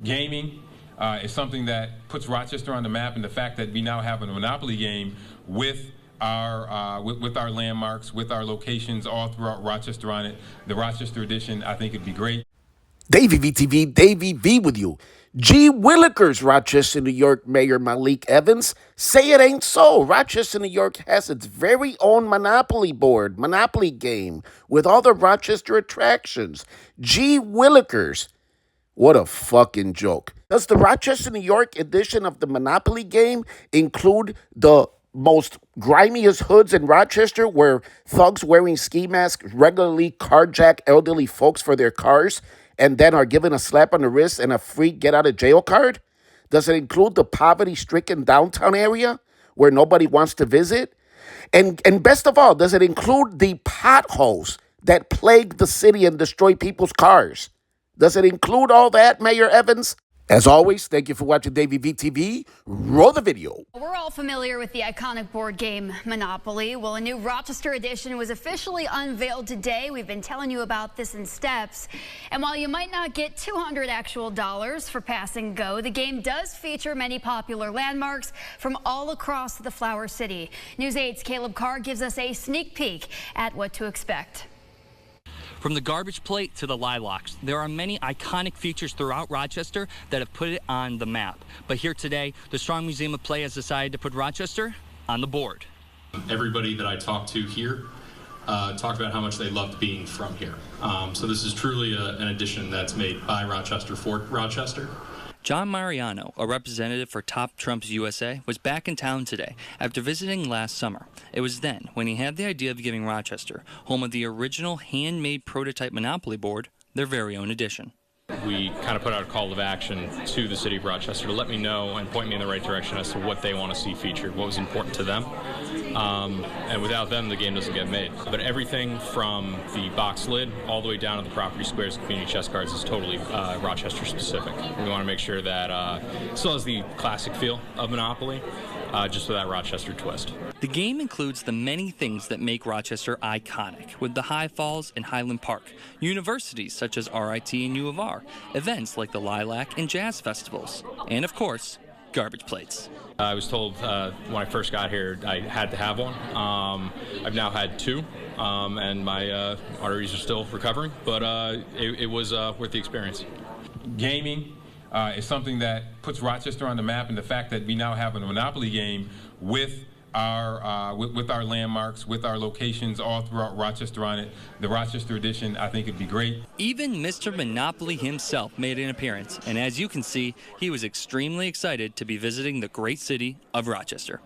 Gaming is something that puts Rochester on the map, and the fact that we now have a Monopoly game with our landmarks, with our locations all throughout Rochester on it, the Rochester edition, I think it'd be great. Davey VTV, Davey V with you. G. Willikers, Rochester, New York Mayor Malik Evans, say it ain't so. Rochester, New York has its very own Monopoly board, Monopoly game, with all the Rochester attractions. G. Willikers. What a fucking joke. Does the Rochester, New York edition of the Monopoly game include the most grimiest hoods in Rochester, where thugs wearing ski masks regularly carjack elderly folks for their cars and then are given a slap on the wrist and a free get-out-of-jail card? Does it include the poverty-stricken downtown area where nobody wants to visit? And best of all, does it include the potholes that plague the city and destroy people's cars? Does it include all that, Mayor Evans? As always, thank you for watching Davey VTV. Roll the video. We're all familiar with the iconic board game Monopoly. Well, a new Rochester edition was officially unveiled today. We've been telling you about this in steps. And while you might not get $200 actual for pass and go, the game does feature many popular landmarks from all across the Flower City. News 8's Caleb Carr gives us a sneak peek at what to expect. From the garbage plate to the lilacs, there are many iconic features throughout Rochester that have put it on the map. But here today, the Strong Museum of Play has decided to put Rochester on the board. Everybody that I talked to here talked about how much they loved being from here. So this is truly an addition that's made by Rochester for Rochester. John Mariano, a representative for Top Trumps USA, was back in town today after visiting last summer. It was then when he had the idea of giving Rochester, home of the original handmade prototype Monopoly board, their very own edition. We kind of put out a call of action to the city of Rochester to let me know and point me in the right direction as to what they want to see featured, what was important to them. And without them, the game doesn't get made. But everything from the box lid all the way down to the property squares and community chest cards is totally Rochester specific. We want to make sure that it still has the classic feel of Monopoly, just with that Rochester twist. The game includes the many things that make Rochester iconic, with the High Falls and Highland Park, universities such as RIT and U of R, events like the Lilac and Jazz Festivals, and of course, garbage plates. I was told when I first got here I had to have one. I've now had two, and my arteries are still recovering, but it was worth the experience. Gaming is something that puts Rochester on the map, and the fact that we now have a Monopoly game with our landmarks, with our locations all throughout Rochester on it, the Rochester edition, I think it'd be great. Even Mr. Monopoly himself made an appearance, and as you can see, he was extremely excited to be visiting the great city of Rochester.